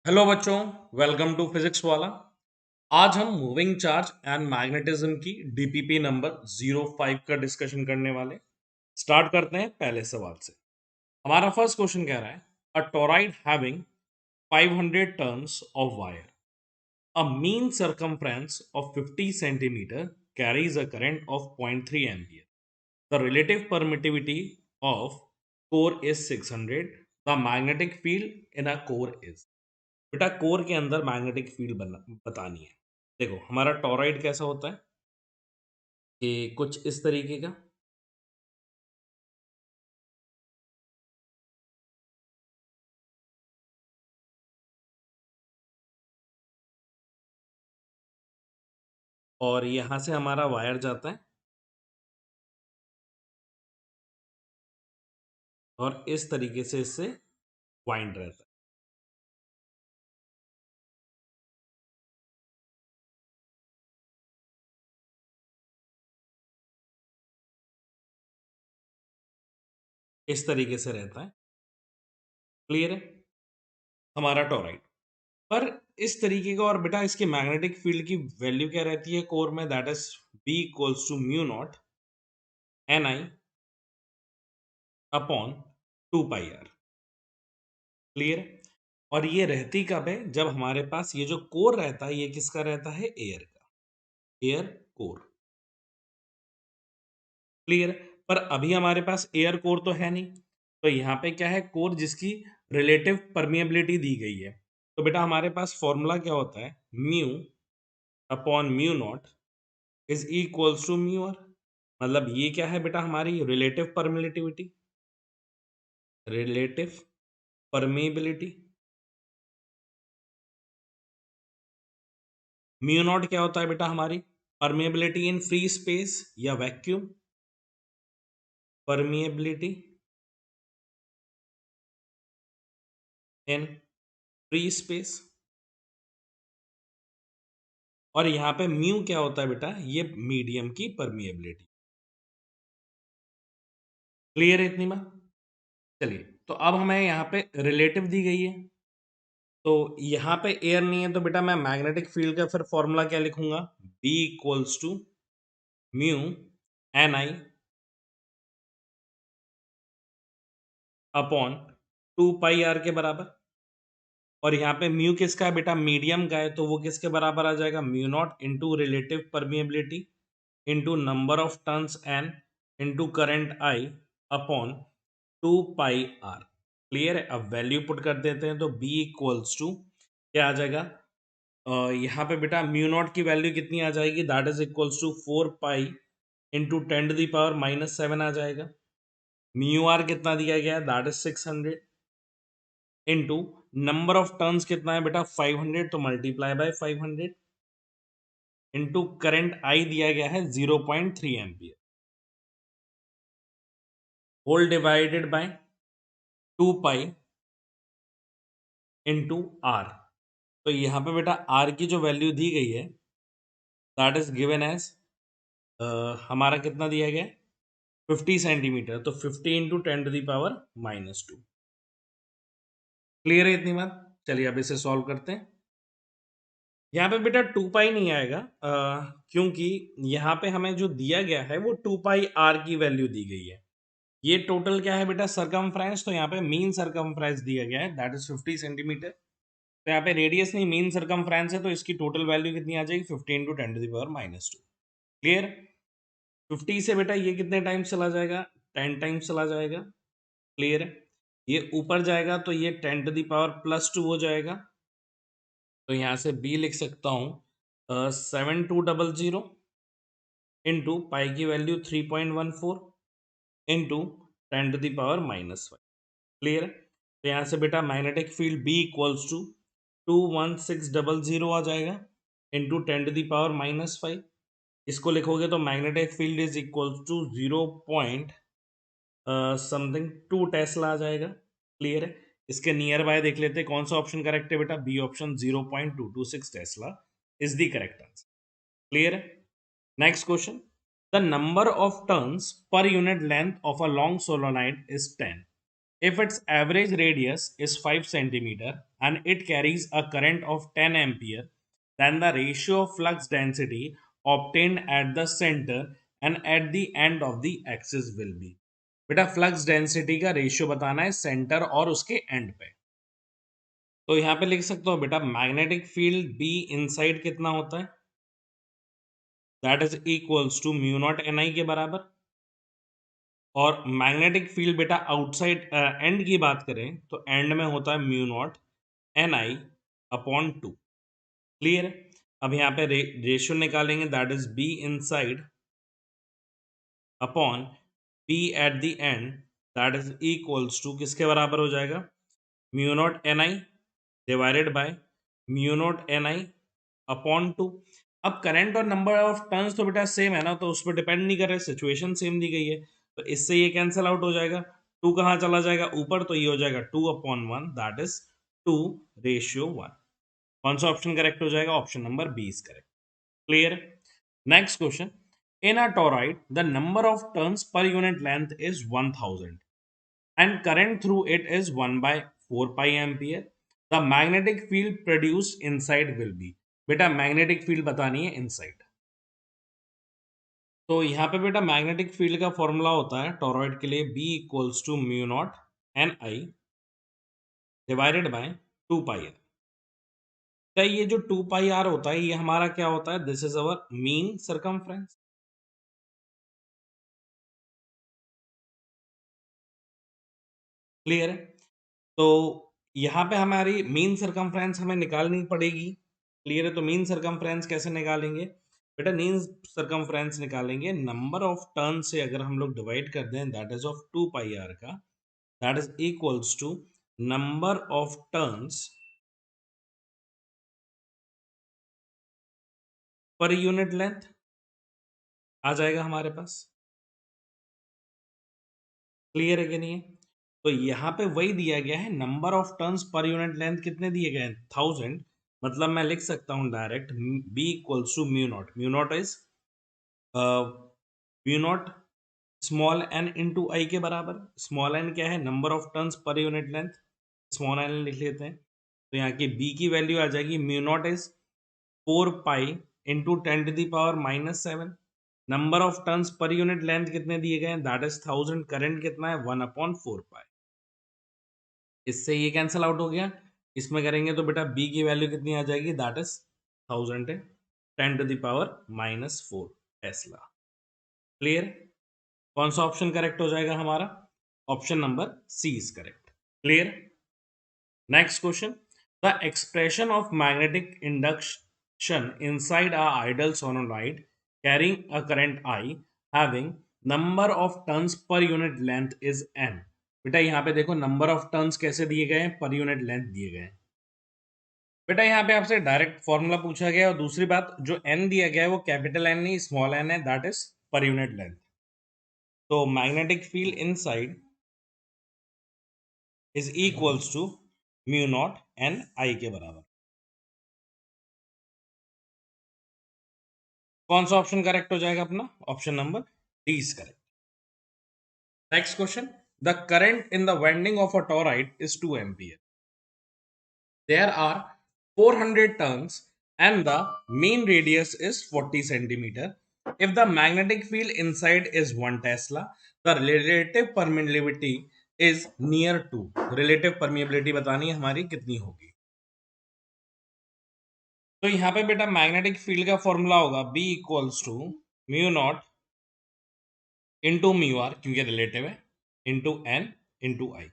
Hello बच्चों, welcome to physics वाला। आज हम मूविंग चार्ज एंड मैग्नेटिज्म की डीपीपी नंबर 05 का डिस्कशन करने वाले। स्टार्ट करते हैं पहले सवाल से। हमारा फर्स्ट क्वेश्चन कह रहा है a toroid having 500 turns of wire, a mean circumference of 50 centimeter carries a current of 0.3 ampere. The relative permittivity of core is 600. The magnetic field in a core is। बेटा core के अंदर magnetic field बतानी है। देखो हमारा torrid कैसा होता है कि कुछ इस तरीके का, और यहां से हमारा वायर जाता है और इस तरीके से इससे वाइंड रहता है, इस तरीके से रहता है। क्लियर है हमारा टॉरॉइड। पर इस तरीके का, और बेटा इसकी मैग्नेटिक फील्ड की वैल्यू क्या रहती है कोर में, that is B equals to mu naught N I upon 2 pi R. Clear है। और ये रहती कब है, जब हमारे पास ये जो कोर रहता है ये किसका रहता है, एयर का, एयर कोर। क्लियर। पर अभी हमारे पास एयर कोर तो है नहीं, तो यहाँ पे क्या है, कोर जिसकी रिलेटिव परमिएबिलिटी दी गई है। तो बेटा हमारे पास फॉर्मूला क्या होता है, mu upon mu naught is equals to mu R. मतलब ये क्या है बेटा, हमारी relative permittivity, relative permeability. Mu naught क्या होता है बेटा, हमारी परमिएबिलिटी इन फ्री स्पेस या vacuum, permeability in free space. और यहाँ पे म्यू क्या होता है बेटा, ये मीडियम की परमिएबिलिटी। क्लियर है इतनी बात। चलिए, तो अब हमें यहाँ पे रिलेटिव दी गई है, तो यहाँ पे एयर नहीं है, तो बेटा मैं मैग्नेटिक फील्ड का फिर फॉर्मूला क्या लिखूंगा, B equals to mu N I upon 2 pi R के बराबर। और यहाँ पे म्यू किसका है बेटा, मीडियम का है, तो वो किसके बराबर आ जाएगा, mu naught into relative permeability into number of turns N into current I upon 2 pi R. Clear है। अब वैल्यू पुट कर देते हैं, तो b इक्वल्स टू क्या आ जाएगा, यहाँ पे बेटा म्यू नॉट की वैल्यू कितनी आ जाएगी, that is equals to 4 pi into 10 to the power -7 आ जाएगा। म्यू आर कितना दिया गया है, that is 600 into number of turns कितना है बेटा 500, तो multiply by 500 into current I दिया गया है 0.3 ampere whole divided by 2 pi into R. तो यहाँ पे बेटा आर की जो वैल्यू दी गई है दैट इज गिवन एज, हमारा कितना दिया गया है 50 सेंटीमीटर, तो 50 into 10 to the power -2। Clear है इतनी बात। चलिए अब इसे सॉल्व करते हैं। यहाँ पे बेटा 2 पाई नहीं आएगा, क्योंकि यहाँ पे हमें जो दिया गया है वो 2 पाई आर की वैल्यू दी गई है। ये टोटल क्या है बेटा, सरकमफ्रेंस, तो यहाँ पे मीन सरकमफ्रेंस दिया गया है दैट इज 50 सेंटीमीटर। तो यहाँ पे रेडियस नहीं, मीन सरकमफ्रेंस है, तो इसकी टोटल वैल्यू कितनी आ जाएगी, 50 into 10 to the power -2। Clear. 50 से बेटा ये कितने टाइम्स चला जाएगा, 10 टाइम्स चला जाएगा। क्लियर है। ये ऊपर जाएगा तो ये 10 टू द पावर +2 हो जाएगा। तो यहाँ से बी लिख सकता हूँ 7200 इंटू पाई की value 3.14 into 10 to the power -5। Clear है। तो यहाँ से बेटा magnetic field B equals to 21600 आ जाएगा इंटू 10 टू द पावर -5। इसको लिखोगे तो magnetic field is equals to 0 something 2 tesla आ जाएगा। क्लियर है। इसके नियर बाय देख लेते हैं कौन सा ऑप्शन करेक्ट है बेटा, B option 0.226 tesla is the correct answer. Clear है। Next question, the number of turns per unit length of a long solenoid is 10 If its average radius is 5 centimeter and it carries a current of 10 ampere, then the ratio of flux density obtained at the center and at the end of the axis will be। बेटा flux density का ratio बताना है centre और उसके and पे। तो यहाँ पे लिख सकते हो बेटा मैग्नेटिक फील्ड बी इनसाइड कितना होता है, that is equals to mu naught N I के बराबर। और मैग्नेटिक फील्ड बेटा आउटसाइड एंड की बात करें तो एंड में होता है mu naught N I upon two. Clear है। अब यहाँ पे रेशियो निकालेंगे, that is B inside upon P at the end, that is equals to किसके बराबर हो जाएगा, mu naught N I divided by mu naught N I upon to. अब करंट और नंबर ऑफ टर्न्स तो बेटा सेम है ना, तो उस पर डिपेंड नहीं कर रहे, सिचुएशन सेम दी गई है, तो इससे ये कैंसिल आउट हो जाएगा। टू कहाँ चला जाएगा ऊपर, तो ये हो जाएगा 2/1, दैट इज 2:1। कौन सा ऑप्शन करेक्ट हो जाएगा, option number B is correct. Clear. Next question, in a toroid the number of turns per unit length is 1000 and current through it is 1/4 pi ampere, the magnetic field produced inside will be। बेटा magnetic field बतानी है inside. तो यहाँ पे बेटा magnetic field का formula होता है टोरॉइड के लिए B equals to mu naught N I divided by 2 pi R. तो ये जो 2 पाई आर होता है ये हमारा क्या होता है, this is our mean circumference. Clear है। तो यहाँ पे हमारी मीन सरकमफ्रेंस हमें निकालनी पड़ेगी। क्लियर है। तो मीन सरकमफ्रेंस कैसे निकालेंगे बेटा, मीन सरकमफ्रेंस निकालेंगे नंबर ऑफ टर्न से अगर हम लोग डिवाइड कर दें, that is of 2 pi R का, that is equals to number of turns per unit length आ जाएगा हमारे पास। क्लियर है कि नहीं है। तो यहाँ पे वही दिया गया है, number of turns per unit length कितने दिए गए हैं 1000, मतलब मैं लिख सकता हूँ direct B equals to mu naught. Mu naught is mu naught small n into I के बराबर। स्मॉल एन क्या है, number of turns per unit length, small n लिख लेते हैं। तो यहाँ की B की वैल्यू आ जाएगी, mu naught is 4 pi into 10⁻⁻⁷। Number of turns per unit length कितने दिए गए हैं, दैट इज 1000। करंट कितना है 1/4 पाई। इससे ये कैंसिल आउट हो गया। इसमें करेंगे तो बेटा B की वैल्यू कितनी आ जाएगी, दैट इज 1000 है 10⁻⁻4 टेस्ला। क्लियर। कौन सा ऑप्शन करेक्ट हो जाएगा हमारा, option number C is correct. Clear. Next question, the expression of magnetic induction inside a ideal solenoid carrying a current I having number of turns per unit length is n। बेटा यहाँ पे देखो number of turns कैसे दिए गए हैं, पर unit length दिए गए हैं। बेटा यहाँ पे आपसे डायरेक्ट फॉर्मूला पूछा गया, और दूसरी बात जो n दिया गया है वो कैपिटल N नहीं स्मॉल n है, that is per unit length. तो magnetic field inside is equals to mu naught N I के बराबर। कौन सा ऑप्शन करेक्ट हो जाएगा अपना, option number D is correct. Next question, the current in the winding of a toroid is 2 ampere. There are 400 turns and the mean radius is 40 centimeter. If the magnetic field inside is 1 Tesla, the relative permeability is near to। relative permeability बतानी है हमारी कितनी होगी। तो यहाँ पे बेटा magnetic field का फॉर्मूला होगा B equals to mu naught into mu R, क्योंकि रिलेटिव है, into N into I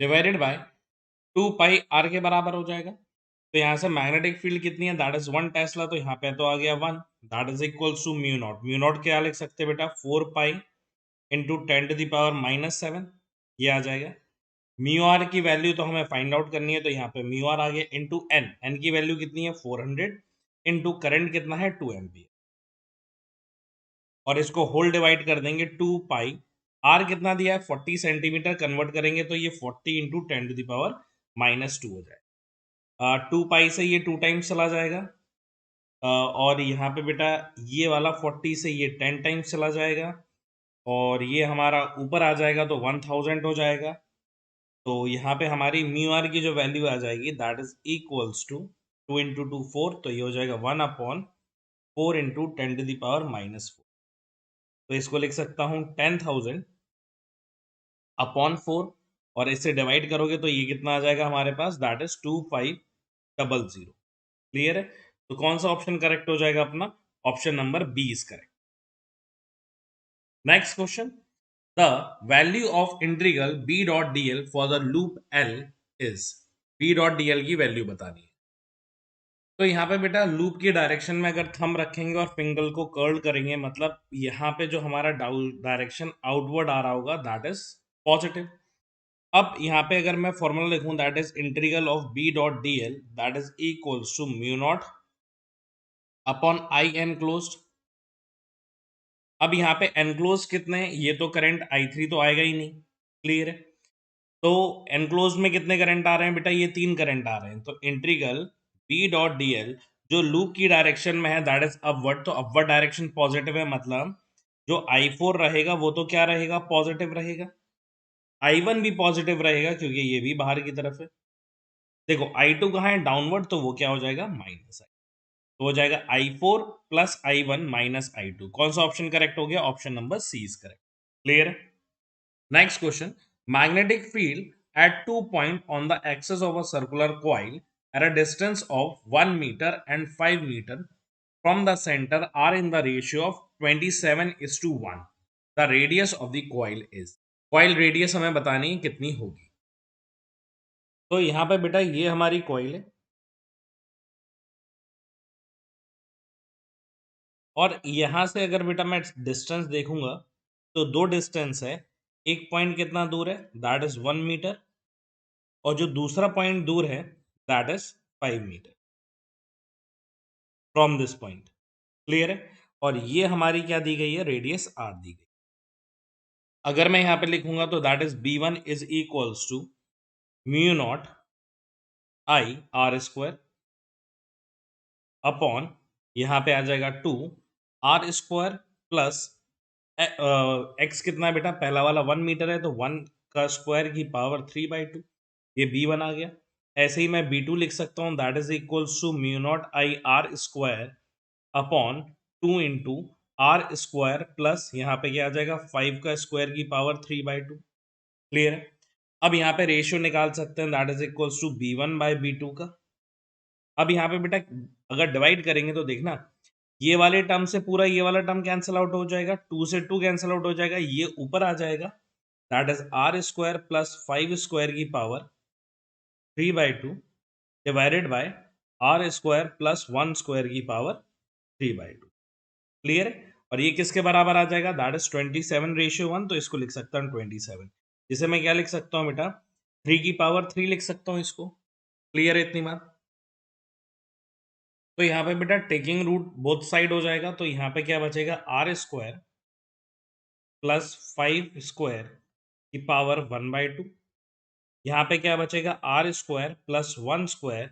divided by 2 pi R के बराबर हो जाएगा। तो यहाँ से मैग्नेटिक फील्ड कितनी है, दैट इज 1 टेस्ला, तो यहाँ पे तो आ गया 1, that is equals to mu naught. Mu naught क्या लिख सकते हैं बेटा, 4 पाई इंटू 10⁻⁻⁷ ये आ जाएगा। म्यू आर की वैल्यू तो हमें फाइंड आउट करनी है, तो यहाँ पे म्यू आर आ गया इंटू एन। एन की वैल्यू कितनी है 400 इंटू करंट कितना है 2 एम्पियर, और इसको होल डिवाइड कर देंगे 2 पाई। आर कितना दिया है 40 सेंटीमीटर, कन्वर्ट करेंगे तो ये 40 इंटू 10⁻⁻2 हो जाएगा। 2 पाई से ये 2 टाइम्स चला जाएगा, और यहाँ पे बेटा ये वाला 40 से ये 10 टाइम्स चला जाएगा, और ये हमारा ऊपर आ जाएगा तो 1000 हो जाएगा। तो यहाँ पे हमारी म्यू आर की जो वैल्यू आ जाएगी that is equals to 2 into 2 4, तो ये हो जाएगा 1/4 इंटू 10⁻⁻4। तो इसको लिख सकता हूँ 10,000/4, और इससे डिवाइड करोगे तो ये कितना आ जाएगा हमारे पास, दैट इज 2500। क्लियर है? तो कौन सा ऑप्शन करेक्ट हो जाएगा अपना? Option number B is correct. Next question, the value of integral B dot D L for the loop L is. B dot D L की वैल्यू बतानी है। तो यहाँ पे बेटा लूप की डायरेक्शन में अगर थंब रखेंगे और फिंगर को कर्ल करेंगे, मतलब यहाँ पे जो हमारा डायरेक्शन आउटवर्ड आ रहा होगा दैट इज पॉजिटिव। अब यहाँ पे अगर मैं फॉर्मूला लिखूं that is integral of B dot D L that is equals to mu naught upon I enclosed. अब यहाँ पे एनक्लोज कितने हैं? ये तो करंट I3 तो आएगा ही नहीं। क्लियर है? तो एनक्लोज में कितने करंट आ रहे हैं बेटा? ये 3 करंट आ रहे हैं। तो integral B dot D L जो लूप की डायरेक्शन में है दैट इज अपवर्ड, तो अपवर्ड डायरेक्शन पॉजिटिव है, मतलब जो I4 रहेगा वो तो क्या रहेगा? पॉजिटिव रहेगा। I1 भी पॉजिटिव रहेगा क्योंकि ये भी बाहर की तरफ है। देखो I2 कहाँ है? डाउनवर्ड, तो वो क्या हो जाएगा? माइनस। तो हो जाएगा I4 plus I1 minus I2। कौन सा ऑप्शन करेक्ट हो गया? Option number C is correct. Clear? Next question, magnetic field at 2 points on the axis of a circular coil at a distance of 1 meter and 5 meter from the center are in the ratio of 27:1। The radius of the coil is। coil radius हमें बतानी है कितनी होगी। तो यहाँ पे बेटा ये हमारी coil है, और यहां से अगर बेटा मैं डिस्टेंस देखूंगा तो दो डिस्टेंस है। एक पॉइंट कितना दूर है? दैट इज 1 मीटर, और जो दूसरा पॉइंट दूर है that is 5 metre from this point. Clear है? और ये हमारी क्या दी गई है? रेडियस आर दी गई। अगर मैं यहां पे लिखूंगा तो that is B1 is equals to mu naught I R square upon, यहां पे आ जाएगा 2 R स्क्वायर प्लस एक्स कितना है बेटा? पहला वाला 1 मीटर है तो 1 का स्क्वायर की पावर 3/2, ये B1 आ गया। ऐसे ही मैं B2 लिख सकता हूँ that is equals to mu naught I R square upon 2 into R square plus यहाँ पे क्या आ जाएगा? 5 का स्क्वायर की पावर 3/2। क्लियर है? अब यहाँ पे रेशियो निकाल सकते हैं that is equals to B1/B2 का। अब यहाँ पे बेटा अगर डिवाइड करेंगे तो देखना, ये वाले टर्म से पूरा ये वाला टर्म कैंसिल आउट हो जाएगा, 2 से 2 कैंसिल आउट हो जाएगा, ये ऊपर आ जाएगा that is R square plus 5 square की power 3/2 divided by R square plus 1 square की पावर 3/2। क्लियर है? और ये किसके बराबर आ जाएगा? That is 27:1। तो इसको लिख सकता हूँ 27, जिसे मैं क्या लिख सकता हूँ बेटा? 3 की पावर 3 लिख सकता हूँ इसको। क्लियर है इतनी बात? तो यहाँ पे बेटा टेकिंग रूट बोथ साइड हो जाएगा, तो यहाँ पे क्या बचेगा? R स्क्वायर प्लस 5 स्क्वायर की पावर 1/2। यहाँ पे क्या बचेगा? R स्क्वायर प्लस 1 स्क्वायर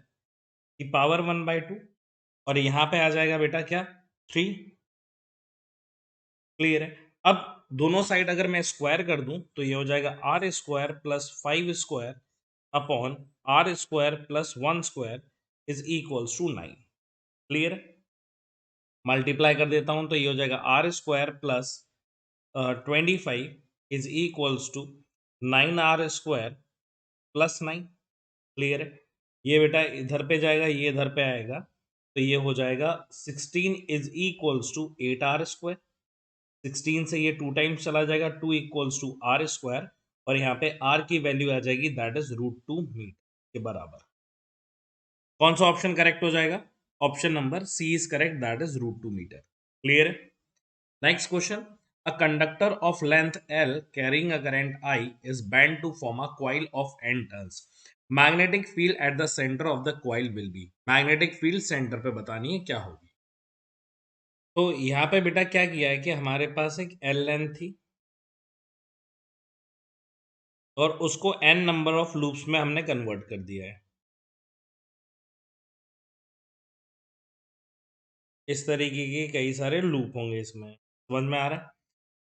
की पावर 1/2, और यहाँ पे आ जाएगा बेटा क्या? 3। क्लियर है? अब दोनों साइड अगर मैं स्क्वायर कर दूं तो ये हो जाएगा R square plus 5 square upon R square plus 1 square is equals to 9। Clear है? मल्टीप्लाई कर देता हूं तो ये हो जाएगा R square plus 25 is equals to 9R square plus 9। Clear है? ये बेटा इधर पे जाएगा, ये इधर पे आएगा, तो ये हो जाएगा 16 is equals to 8R square. 16 से ये 2 टाइम्स चला जाएगा, 2 इक्वल्स टू R स्क्वायर, और यहाँ पे R की वैल्यू आ जाएगी दैट इज √2 मीटर के बराबर। कौन सा ऑप्शन करेक्ट हो जाएगा? Option number C is correct, that is √2 metre. Clear है? Next question, a conductor of length L carrying a current I is bent to form a coil of N turns। Magnetic field at the center of the coil will be। Magnetic field centre पे बतानी है क्या होगी। तो यहाँ पे बेटा क्या किया है कि हमारे पास एक L लेंथ थी, और उसको n नंबर ऑफ लूप्स में हमने कन्वर्ट कर दिया है। इस तरीके के कई सारे लूप होंगे इसमें, समझ में आ रहा है?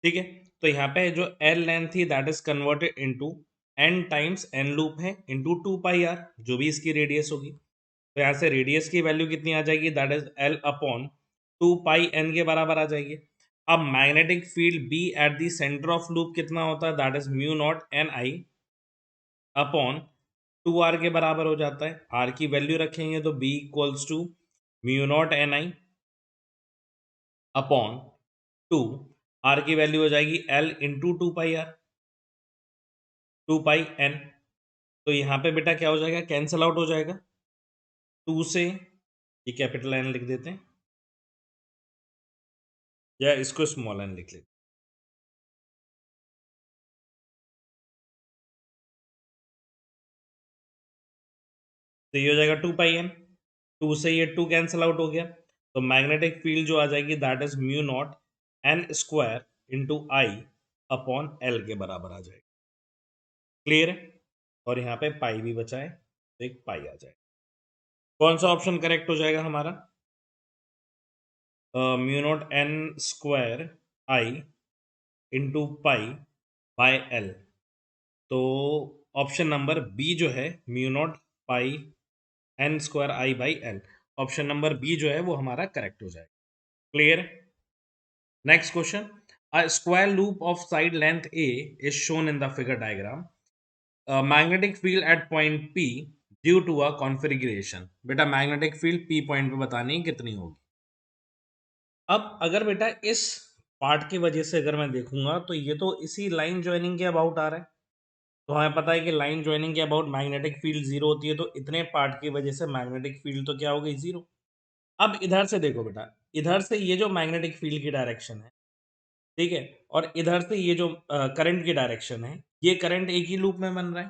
ठीक है। तो यहाँ पे जो एल लेंथ थी that is converted into N times N loop है इनटू 2 पाई आर, जो भी इसकी रेडियस होगी। तो यहाँ से रेडियस की वैल्यू कितनी आ जाएगी, that is L upon 2 pi N के बराबर आ जाएगी। अब magnetic field B at the centre of loop कितना होता है, that is mu naught N I upon 2 R के बराबर हो जाता है। आर की वैल्यू रखेंगे तो B equals to mu naught N I upon 2, R की वैल्यू हो जाएगी L into 2 pi R, 2 pi N. तो यहाँ पे बेटा क्या हो जाएगा, कैंसल आउट हो जाएगा। 2 से ये कैपिटल एन लिख देते हैं या इसको स्मॉल एन लिख लेते हैं। तो ये हो जाएगा 2 पाई एन, 2 से ये 2 कैंसल आउट हो गया। तो मैग्नेटिक फील्ड जो आ जाएगी that is mu naught N square into I upon L के बराबर आ जाएगी। क्लियर है? और यहाँ पे पाई भी बचा है तो एक पाई आ जाएगा। कौन सा ऑप्शन करेक्ट हो जाएगा हमारा, mu naught N square I into pi by L. तो ऑप्शन नंबर बी जो है mu naught pi N square I by L, option number B जो है वो हमारा करेक्ट हो जाएगा। Clear? Next question, a square loop of side length a is shown in the figure diagram. A magnetic field at point p due to a configuration. बेटा magnetic field p point पे बतानी है कितनी होगी। अब अगर बेटा इस पार्ट की वजह से अगर मैं देखूंगा तो ये तो इसी लाइन ज्वाइनिंग के अबाउट आ रहा है। तो हमें पता है कि लाइन ज्वाइनिंग के अबाउट मैग्नेटिक फील्ड जीरो होती है, तो इतने पार्ट की वजह से मैग्नेटिक फील्ड तो क्या हो गई, जीरो। अब इधर से देखो बेटा, इधर से ये जो मैग्नेटिक फील्ड की डायरेक्शन है, ठीक है, और इधर से ये जो करंट की डायरेक्शन है, ये करंट एक ही लूप में बन रहा है।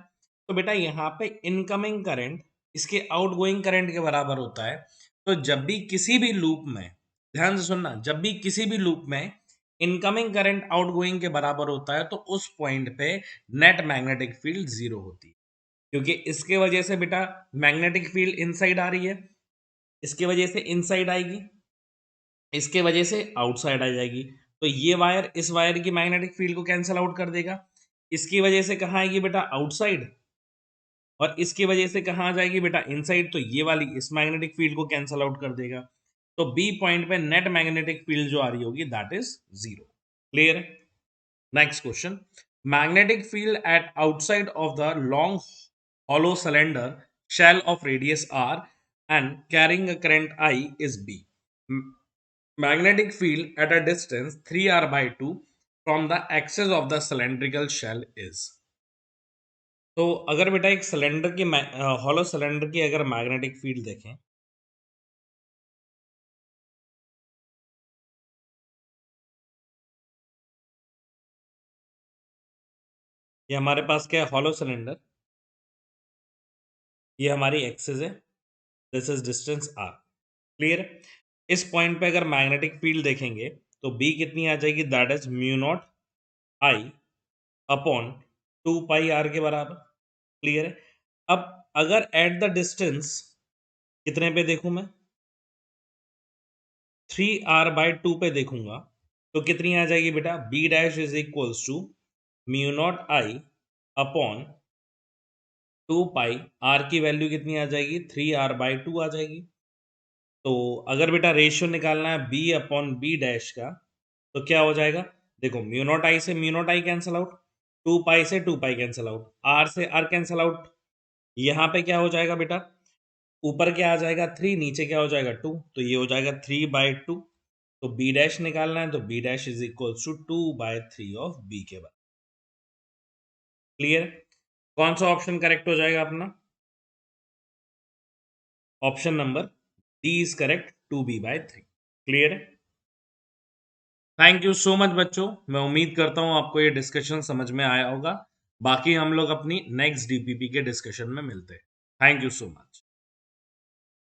तो बेटा यहाँ पे इनकमिंग करंट इसके आउटगोइंग करंट के बराबर होता है। तो जब भी किसी भी लूप में, ध्यान से सुनना, जब भी किसी भी लूप में इनकमिंग करंट आउटगोइंग के बराबर होता है तो उस पॉइंट पे नेट मैग्नेटिक फील्ड जीरो होती है, क्योंकि इसके वजह से बेटा मैग्नेटिक फील्ड इनसाइड आ रही है, इसके वजह से इनसाइड आएगी, इसके वजह से आउटसाइड आ जाएगी। तो ये वायर इस वायर की मैग्नेटिक फील्ड को कैंसिल आउट कर देगा। इसकी वजह से कहाँ आएगी बेटा, आउटसाइड, और इसकी वजह से कहाँ आ जाएगी बेटा, इनसाइड। तो ये वाली इस मैग्नेटिक फील्ड को कैंसिल आउट कर देगा। तो बी पॉइंट पे नेट मैग्नेटिक फील्ड जो आ रही होगी that is zero. Clear? Next question, magnetic field at outside of the long hollow cylinder shell of radius r and carrying a current I is B. Magnetic field at a distance 3r by 2 from the axis of the cylindrical shell is. तो अगर बेटा एक cylinder की hollow cylinder की अगर magnetic field देखें, ये हमारे पास क्या है, हॉलो सिलेंडर, ये हमारी एक्सिस है, this is distance R. Clear? इस पॉइंट पे अगर मैग्नेटिक फील्ड देखेंगे तो बी कितनी आ जाएगी, that is mu naught I upon 2 pi R के बराबर। क्लियर है? अब अगर एट द डिस्टेंस कितने पे देखूं मैं, 3r/2 पे देखूंगा तो कितनी आ जाएगी बेटा, B dash is equals to mu naught I upon 2 pi, R की वैल्यू कितनी आ जाएगी, 3r/2 आ जाएगी। तो अगर बेटा रेशियो निकालना है बी अपॉन बी डैश का तो क्या हो जाएगा, देखो म्यू नॉट आई से mu naught I cancel out, 2 पाई से 2 पाई कैंसिल आउट, आर से आर कैंसिल आउट। यहाँ पे क्या हो जाएगा बेटा, ऊपर क्या आ जाएगा 3, नीचे क्या हो जाएगा 2, तो ये हो जाएगा 3/2। तो बी डैश निकालना है तो B dash is equal to 2/3 of B के बाद। क्लियर? कौन सा ऑप्शन करेक्ट हो जाएगा अपना, option number D is correct, 2b/3। Clear है? थैंक यू सो मच बच्चों, मैं उम्मीद करता हूं आपको ये डिस्कशन समझ में आया होगा। बाकी हम लोग अपनी नेक्स्ट डीपीपी के डिस्कशन में मिलते हैं। Thank you so much.